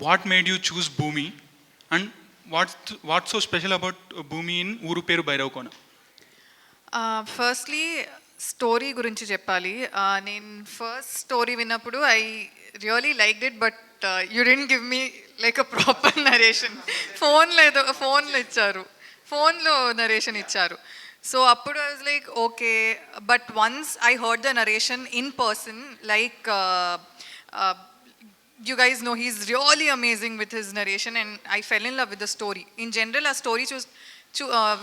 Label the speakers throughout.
Speaker 1: What made you choose Bhumi, and what's so special about Bhumi in Uru Peru Bairavkona?
Speaker 2: Firstly story గురించి చెప్పాలి. నేను first story విన్నప్పుడు I really like it, but you didn't give me like a proper narration. ఫోన్లో ఇచ్చారు, ఫోన్లో narration ఇచ్చారు. So అప్పుడు I was like okay, but once I heard the narration in person, like you guys know he's really amazing with his narration, and I fell in love with the story. In general, a story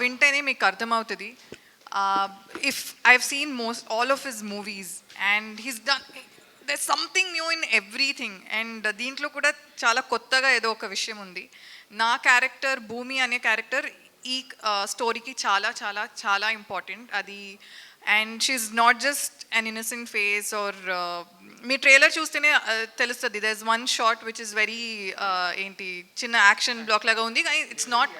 Speaker 2: vintene meeku ardhamautadi. If I've seen all of his movies, and he's done, there's something new in everything, and deentlo kuda chaala kottaga edo oka vishayam undi. Na character Bhumi ane character ee story ki chaala chaala chaala important adi. And she's not just an innocent face, or మీ trailer చూస్తేనే తెలుస్తుంది. There is one shot which is very ఏంటి చిన్న action block లాగా ఉంది, కానీ it's not.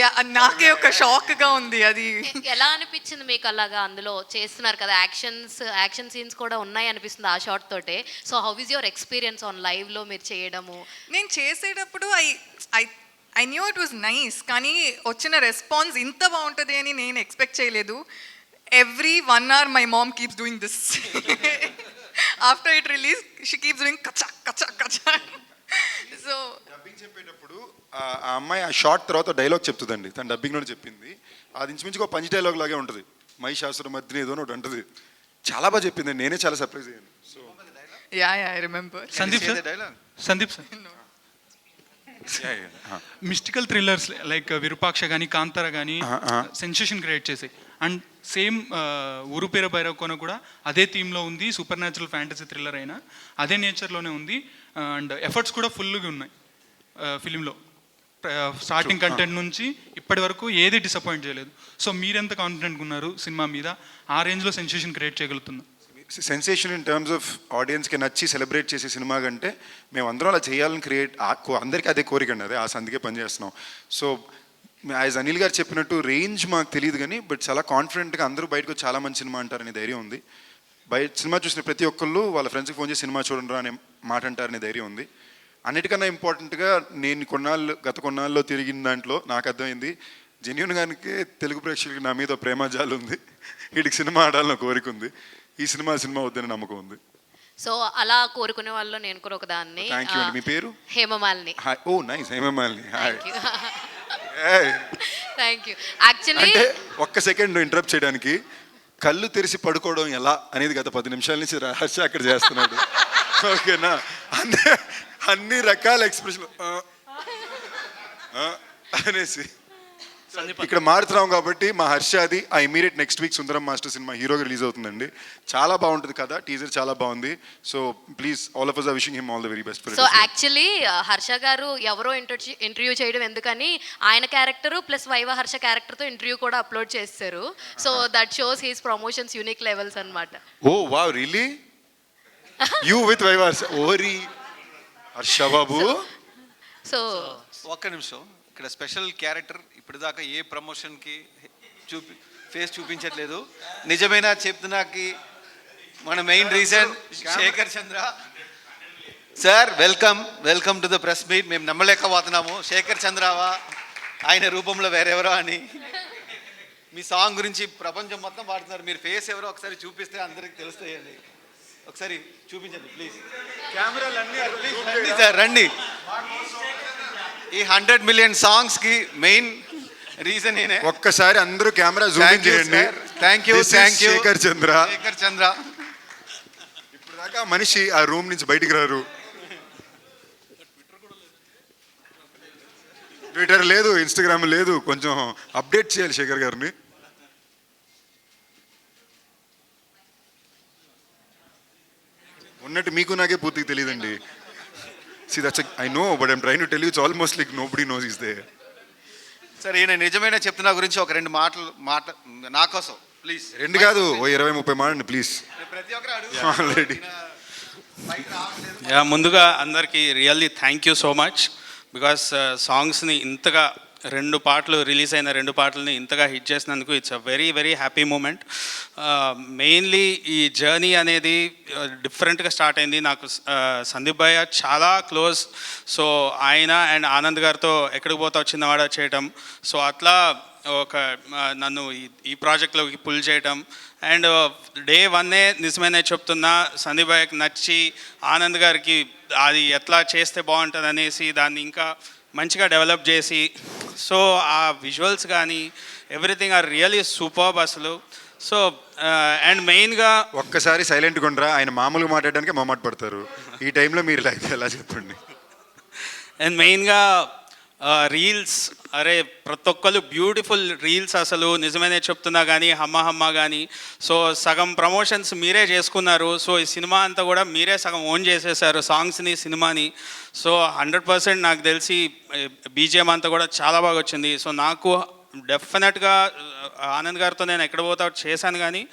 Speaker 2: Yeah, నాకే ఒక షాక్గా ఉంది అది.
Speaker 3: ఎలా అనిపించింది మీకు అలాగా? అందులో చేస్తున్నారు కదా, యాక్షన్ సీన్స్ కూడా ఉన్నాయి అనిపిస్తుంది ఆ షాట్ తోటే. So how is your experience on లైవ్లో మీరు చేయడము?
Speaker 2: నేను చేసేటప్పుడు I knew it was nice, కానీ వచ్చిన రెస్పాన్స్ ఇంత బాగుంటుంది అని నేను ఎక్స్పెక్ట్ చేయలేదు. Every 1 hour my mom keeps doing this. After it released, she keeps doing kacha kacha kacha. So
Speaker 4: dubbing చెప్పేటప్పుడు ఆ అమ్మాయి ఆ షార్ట్ తర్వాత డైలాగ్ చెప్తుందండి. తను డబ్బింగ్లోనే చెప్పింది. అది ఇంచుమించుగా పంచ్ డైలాగ్ లాగే ఉంటుంది. మహిషాసుర మధ్యన ఏదో ఒకటి ఉంటుంది. చాలా బాగా చెప్పింది. నేనే చాలా సర్ప్రైజ్ అయ్యాను. So
Speaker 2: yeah I remember.
Speaker 1: Sandeep sir mystical thrillers like Virupaksha కానీ కాంతార కానీ సెన్సేషన్ క్రియేట్ చేసాయి. అండ్ సేమ్ ఊరు పేరు భైరవకోన కూడా అదే థీమ్లో ఉంది. సూపర్ న్యాచురల్ ఫ్యాంటసీ థ్రిల్లర్ అయినా అదే నేచర్లోనే ఉంది. అండ్ ఎఫర్ట్స్ కూడా ఫుల్గా ఉన్నాయి ఫిలింలో. స్టార్టింగ్ కంటెంట్ నుంచి ఇప్పటి వరకు ఏది డిసప్పాయింట్ చేయలేదు. సో మీరెంత కాన్ఫిడెంట్గా ఉన్నారు సినిమా మీద? ఆ రేంజ్లో సెన్సేషన్ క్రియేట్ చేయగలుగుతుందా?
Speaker 4: సెన్సేషన్ ఇన్ టర్మ్స్ ఆఫ్ ఆడియన్స్కి నచ్చి సెలబ్రేట్ చేసే సినిమా కంటే మేము అందరం అలా చేయాలని అందరికీ అదే కోరిక అండి. అదే ఆ సందికే పనిచేస్తున్నాం. సో యాజ్ అనిల్ గారు చెప్పినట్టు రేంజ్ మాకు తెలియదు, కానీ బట్ చాలా కాన్ఫిడెంట్గా అందరూ బయటకు చాలా మంచి సినిమా అంటారనే ధైర్యం ఉంది. బయట సినిమా చూసిన ప్రతి ఒక్కళ్ళు వాళ్ళ ఫ్రెండ్స్కి ఫోన్ చేసి సినిమా చూడండి అనే మాట అంటారనే ధైర్యం ఉంది. అన్నిటికన్నా ఇంపార్టెంట్గా నేను గత కొన్నాళ్ళలో తిరిగిన దాంట్లో నాకు అర్థమైంది, జెన్యూన్గానికి తెలుగు ప్రేక్షకులకి నా మీద ప్రేమజాలు ఉంది. వీటికి సినిమా ఆడాలని కోరిక ఉంది. ఈ సినిమా వద్దని నమ్మకం ఉంది.
Speaker 3: సో అలా కోరుకునే వాళ్ళు నేను కూడా ఒక దాన్ని.
Speaker 4: థ్యాంక్ యూ అండి. మీ పేరు?
Speaker 3: Hemamalini.
Speaker 4: Oh nice, Hemamalini. Hi.
Speaker 3: Thank you. Actually
Speaker 4: అంటే ఒక్క సెకండ్ ఇంటరప్ట్ చేయడానికి, కళ్ళు తెరిచి పడుకోవడం ఎలా అనేది గత 10 నిమిషాల నుంచి హర్ష అక్కడ చేస్తున్నాడు. ఓకేనా? అన్ని రకాల ఎక్స్ప్రెషన్ అనేసి ఇక్కడ మారుతున్నాం కాబట్టి మా హర్షాది ఆ immediate next week Sundaram master cinema హీరోగా రిలీజ్ అవుతుందండి. చాలా బాగుంటుంది కదా, టీజర్ చాలా బాగుంది. So please all of us are wishing him all the very best.
Speaker 3: So actually Harsha garu ఎవరో ఇంటర్వ్యూ చేయడం ఎందుకని ఆయన క్యారెక్టర్ ప్లస్ వైవ హర్ష క్యారెక్టర్తో ఇంటర్వ్యూ కూడా అప్లోడ్ చేస్తారు. So that shows his promotions unique levels అన్నమాట.
Speaker 4: Oh wow, really? You with Viva Harsha? ఓరి హర్ష బాబు.
Speaker 3: So
Speaker 5: ఒక్క నిమిషం, ఇక్కడ స్పెషల్ క్యారెక్టర్ ఇప్పటిదాకా ఏ ప్రమోషన్కి ఫేస్ చూపించట్లేదు. నిజమైన చెప్తున్నాకి మన main reason Sekhar Chandra sir. Welcome to the press meet. మేము నమ్మలేకపోతున్నాము శేఖర్ చంద్రవా ఆయన రూపంలో వేరెవరో అని. మీ సాంగ్ గురించి ప్రపంచం మొత్తం పాడుతున్నారు. మీరు ఫేస్ ఎవరో ఒకసారి చూపిస్తే అందరికి తెలుస్తాయండి. ఒకసారి చూపించండి ప్లీజ్. కెమెరాలన్నీ సార్ రండి. ఈ 100 మిలియన్ సాంగ్స్ కి మెయిన్ రీజన్ ఏనే.
Speaker 4: ఒక్కసారి అందరూ కెమెరా జూమ్ చేయండి.
Speaker 5: థ్యాంక్ యూ
Speaker 4: శేఖర్ చంద్ర. ఇప్పుడు దాకా మనిషి ఆ రూమ్ నుంచి బయటికి రారు. ట్విట్టర్ లేదు, ఇన్స్టాగ్రామ్ లేదు. కొంచెం అప్డేట్ చేయాలి శేఖర్ గారిని. ఉన్నట్టు మీకు నాకే పూర్తిగా తెలియదండి. See, I know, but I'm trying to tell you, it's almost like nobody knows he's there.
Speaker 5: సరే, ఈయన నిజమైన చెప్తున్నా గురించి ఒక 2 మాటలు నా కోసం ప్లీజ్.
Speaker 4: 2 కాదు, 20-30 మాటండి ప్లీజ్.
Speaker 5: ప్రతి ఒక్కరు
Speaker 4: ఆల్రెడీ.
Speaker 6: ముందుగా అందరికీ really thank you so much. Because సాంగ్స్ని ఇంతగా రెండు పాటలు రిలీజ్ అయిన రెండు పాటలని ఇంతగా హిట్ చేసినందుకు it's a very very happy moment. Mainly ఈ జర్నీ అనేది డిఫరెంట్గా స్టార్ట్ అయింది. నాకు సందీప్ భయ్య చాలా క్లోజ్. సో ఆయన అండ్ ఆనంద్ గారితో ఎక్కడికి పోతావు చిన్నవాడ చేయటం, సో అట్లా ఒక నన్ను ఈ ప్రాజెక్ట్లోకి పుల్ చేయటం. అండ్ డే వన్నే నిజమైన చెప్తున్నా సందీప్ భయ్యకి నచ్చి ఆనంద్ గారికి అది ఎట్లా చేస్తే బాగుంటుంది అనేసి దాన్ని ఇంకా మంచిగా డెవలప్ చేసి, సో ఆ విజువల్స్ కానీ ఎవ్రీథింగ్ ఆర్ రియలీ సూపర్బ్ అసలు. సో అండ్ మెయిన్గా
Speaker 4: ఒక్కసారి సైలెంట్గా ఉండరా, ఆయన మామూలుగా మాట్లాడడానికి మొహమాట పడతారు. ఈ టైంలో మీరు లైక్ ఎలా చెప్పండి.
Speaker 6: అండ్ మెయిన్గా రీల్స్, అరే ప్రతి ఒక్కరు బ్యూటిఫుల్ రీల్స్ అసలు నిజమేనే చెప్తున్నా కానీ హమ్మ హమ్మ కానీ, సో సగం ప్రమోషన్స్ మీరే చేసుకున్నారు. సో ఈ సినిమా అంతా కూడా మీరే సగం ఓన్ చేసేసారు, సాంగ్స్ని సినిమాని. సో 100% నాకు తెలిసి బీజిఎం అంతా కూడా చాలా బాగా వచ్చింది. సో నాకు డెఫినెట్గా ఆనంద్ గారితో నేను ఎక్కడ పోతా చేశాను, కానీ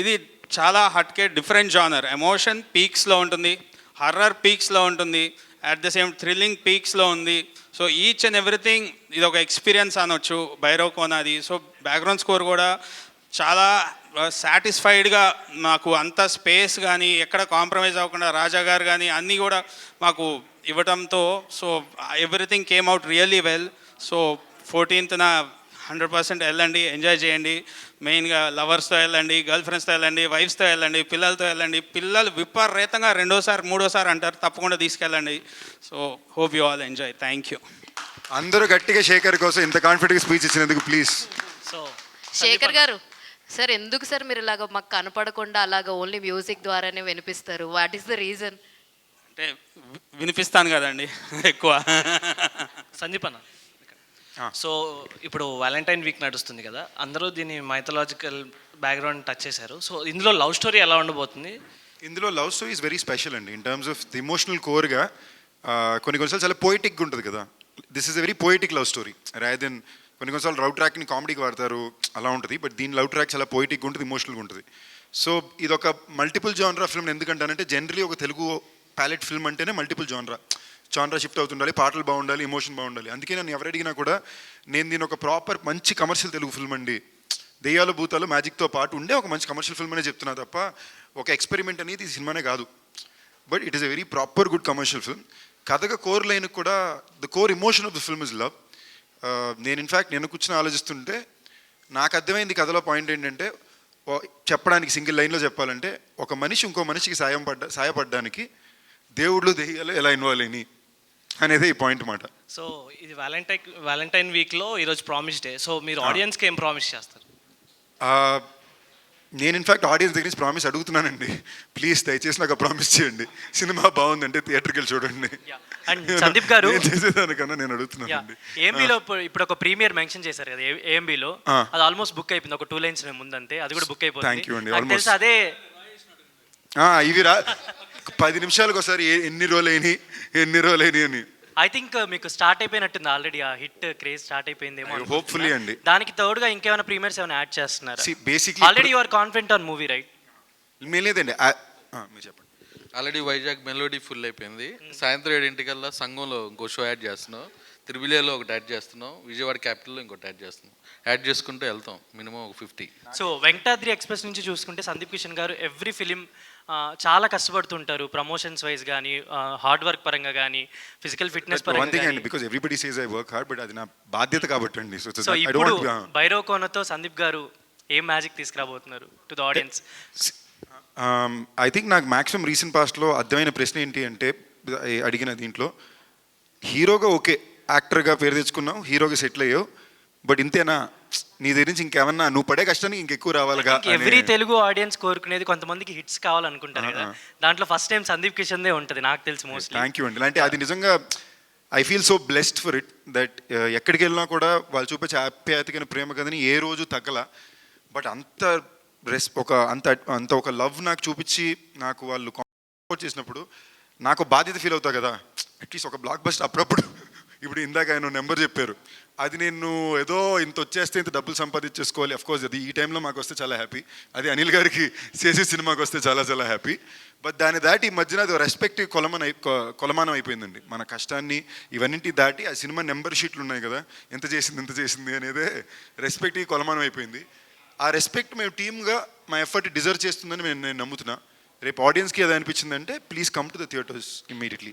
Speaker 6: ఇది చాలా హట్కే డిఫరెంట్ జానర్. ఎమోషన్ పీక్స్లో ఉంటుంది, హర్రర్ పీక్స్లో ఉంటుంది, అట్ ద సేమ్ థ్రిల్లింగ్ పీక్స్లో ఉంది. సో ఈచ్ అండ్ ఎవ్రీథింగ్ ఇది ఒక ఎక్స్పీరియన్స్ అనొచ్చు భైరవ్ కోనాది. సో బ్యాక్గ్రౌండ్ స్కోర్ కూడా చాలా సాటిస్ఫైడ్గా నాకు అంత స్పేస్ కానీ ఎక్కడ కాంప్రమైజ్ అవ్వకుండా రాజా గారు కానీ అన్నీ కూడా మాకు ఇవ్వడంతో so everything came out really well. So 14th 100% వెళ్ళండి, ఎంజాయ్ చేయండి. మెయిన్గా లవర్స్తో వెళ్ళండి, గర్ల్ ఫ్రెండ్స్తో వెళ్ళండి, వైఫ్స్తో వెళ్ళండి, పిల్లలతో వెళ్ళండి. పిల్లలు విపరీతంగా రెండోసారి మూడోసారి అంటారు, తప్పకుండా తీసుకెళ్ళండి. So hope you all enjoy. Thank you.
Speaker 4: అందరూ గట్టిగా శేఖర్ కోసం ఇంత కాన్ఫిడెంట్గా స్పీచ్ ఇచ్చినందుకు ప్లీజ్.
Speaker 3: సో శేఖర్ గారు సార్, ఎందుకు సార్ మీరు ఇలాగ మాకు కనపడకుండా అలాగ ఓన్లీ మ్యూజిక్ ద్వారానే వినిపిస్తారు? What is the reason?
Speaker 6: అంటే వినిపిస్తాను కదండి ఎక్కువ.
Speaker 7: సందీప్ అన్న, సో ఇప్పుడు వ్యాలంటైన్ వీక్ నడుస్తుంది కదా, అందరూ దీన్ని మైథలాజికల్ బ్యాక్గ్రౌండ్ టచ్ చేశారు. సో ఇందులో లవ్ స్టోరీ ఎలా ఉండబోతుంది?
Speaker 4: ఇందులో love story is very special అండి. In terms of the emotional కోర్గా కొన్నిసార్లు చాలా పోయిటిక్గా ఉంటుంది కదా. This is a very poetic love story rather than కొన్నిసార్లు లవ్ ట్రాక్ని కామెడీకి వాడతారు, అలా ఉంటుంది. బట్ దీని లవ్ ట్రాక్ చాలా పోయిటిక్గా ఉంటుంది, ఇమోషనల్గా ఉంటుంది. సో ఇది ఒక మల్టిపుల్ జానరా ఫిల్మ్. ఎందుకంటానంటే జనరలీ ఒక తెలుగు ప్యాలెట్ ఫిల్మ్ అంటేనే మల్టిపుల్ జానరా షిఫ్ట్ అవుతుండాలి, పాటలు బాగుండాలి, ఎమోషన్ బాగుండాలి. అందుకే నన్ను ఎవరు అడిగినా కూడా నేను దీని ఒక ప్రాపర్ మంచి కమర్షియల్ తెలుగు ఫిల్మ్ అండి, దెయ్యాలు భూతాలు మ్యాజిక్తో పాటు ఉండే ఒక మంచి కమర్షియల్ ఫిల్మ్ అనే చెప్తున్నా తప్ప ఒక ఎక్స్పెరిమెంట్ అనేది ఈ సినిమానే కాదు. But it is a very proper good commercial film. కథగా కోర్ లైన్ కూడా the core emotion of the film is love. నేను ఇన్ఫ్యాక్ట్ నేను కూర్చొని ఆలోచిస్తుంటే నాకు అర్థమైంది కథలో పాయింట్ ఏంటంటే, చెప్పడానికి సింగిల్ లైన్లో చెప్పాలంటే, ఒక మనిషి ఇంకో మనిషికి సాయపడడానికి దేవుళ్ళు దెయ్యాలు ఎలా ఇన్వాల్వ్ అయినాయి అనేది ఈ పాయింట్ మాట.
Speaker 7: సో ఇది వ్యాలంటైన్ వీక్లో ఈరోజు ప్రామిస్ డే. సో మీరు ఆడియన్స్కి ఏం ప్రామిస్ చేస్తారు?
Speaker 4: నేను ఇన్ఫ్యాక్ట్ ఆడియన్స్ దగ్గర నుంచి ప్రామిస్ అడుగుతున్నానండి. ప్లీజ్ దయచేసి నాకు ప్రామిస్ చేయండి, సినిమా బాగుందంటే థియేటర్కి వెళ్ళి చూడండి.
Speaker 8: అండ్ సందీప్ గారు
Speaker 4: నేను చేసేదానికన్నా నేను అడుగుతున్నానండి.
Speaker 8: ఏఎంబీలో ఇప్పుడు ఒక ప్రీమియర్ మెన్షన్ చేశారు కదా ఏఎంబీలో, అది ఆల్మోస్ట్ బుక్ అయిపోయింది. ఒక 2 lines ముందంతే, అది కూడా బుక్ అయిపోయింది.
Speaker 4: థ్యాంక్ యూ అండి.
Speaker 8: నాకు తెలుసు అదే
Speaker 4: ఇవి 10 నిమిషాలకు ఒకసారి ఎన్ని రోజులు అయినాయి అని.
Speaker 8: ఐ థింక్ మీకు స్టార్ట్ అయిపోయినట్టుంది ఆల్రెడీ, ఆ హిట్ క్రేజ్ స్టార్ట్ అయిపోయిందేమో.
Speaker 4: హోప్ఫుల్లీ అండి.
Speaker 8: దానికి తోడుగా ఇంకేమైనా ప్రీమియర్స్ ఏమైనా యాడ్ చేస్తున్నారు?
Speaker 4: Basically
Speaker 8: already you are confident on movie right?
Speaker 4: లేదండి, మీరు చెప్పండి.
Speaker 9: ఆల్రెడీ వైజాగ్ మెలోడీ ఫుల్ అయిపోయింది. సాయంత్రం 7 సంఘంలో ఇంకో షో యాడ్ చేస్తున్నాం, తిరుమలలో ఒకటి యాడ్ చేస్తున్నాం, విజయవాడ క్యాపిటల్లో ఇంకోటి యాడ్ చేస్తున్నాం. యాడ్ చేసుకుంటూ వెళ్తాం మినిమం ఒక 50.
Speaker 8: సో వెంకటాద్రి ఎక్స్ప్రెస్ నుంచి చూసుకుంటే సందీప్ కిషన్ గారు ఎవ్రీ ఫిలిం చాలా కష్టపడుతుంటారు, ప్రమోషన్స్ వైజ్ కానీ, హార్డ్ వర్క్ పరంగా కానీ, ఫిజికల్ ఫిట్నెస్ పరంగా కానీ.
Speaker 4: Because everybody says I work hard, but అది నా బాధ్యత కాబట్టి అండి.
Speaker 8: సో ఇప్పుడు భైరవ్ కోనతో సందీప్ గారు ఏం మ్యాజిక్ తీసుకురాబోతున్నారు to the audience?
Speaker 4: I think నాకు మ్యాక్సిమం రీసెంట్ పాస్ట్లో అర్థమైన ప్రశ్న ఏంటి అంటే, అడిగిన దీంట్లో హీరోగా ఓకే, యాక్టర్గా పేరు తెచ్చుకున్నావు, హీరోగా సెటిల్ అయ్యావు, బట్ ఇంతేనా, నీ దగ్గర నుంచి ఇంకేమన్నా నువ్వు పడే కష్టానికి ఇంకెక్కువ రావాలిగా?
Speaker 8: ఎవ్రీ తెలుగు ఆడియన్స్ కోరుకునేది కొంతమందికి హిట్స్ కావాలనుకుంటారు కదా, దాంట్లో ఫస్ట్ టైం సందీప్ కిషన్దే ఉంటుంది నాకు తెలిసి మోస్ట్లీ.
Speaker 4: థ్యాంక్ యూ అండి. అంటే అది నిజంగా I feel so blessed for it that ఎక్కడికి వెళ్ళినా కూడా వాళ్ళు చూపించే ఆప్యాయతకైన ప్రేమ కదని ఏ రోజు తగ్గల. బట్ అంత అంత ఒక లవ్ నాకు చూపించి నాకు వాళ్ళు సపోర్ట్ చేసినప్పుడు నాకు బాధ్యత ఫీల్ అవుతా కదా. అట్లీస్ట్ ఒక బ్లాక్ బస్టర్ అప్పుడప్పుడు ఇప్పుడు ఇందాక ఆయన నెంబర్ చెప్పారు, అది నేను ఏదో ఇంత వచ్చేస్తే ఇంత డబ్బులు సంపాదించేసుకోవాలి. కోర్స్ అది ఈ టైంలో మాకు వస్తే చాలా హ్యాపీ. అది అనిల్ గారికి చేసే సినిమాకి వస్తే చాలా చాలా హ్యాపీ. బట్ దాన్ని దాటి ఈ మధ్యన అది రెస్పెక్ట్ కొలమానం అయిపోయిందండి. మన కష్టాన్ని ఇవన్నింటి దాటి ఆ సినిమా నెంబర్ షీట్లు ఉన్నాయి కదా, ఎంత చేసింది అనేదే రెస్పెక్ట్ కొలమానం అయిపోయింది. ఆ రెస్పెక్ట్ మేము టీమ్గా మా ఎఫర్ట్ డిజర్వ్ చేస్తుందని నేను నమ్ముతున్నా. రేపు ఆడియన్స్కి ఏదో అనిపించిందంటే please come to the theatres immediately.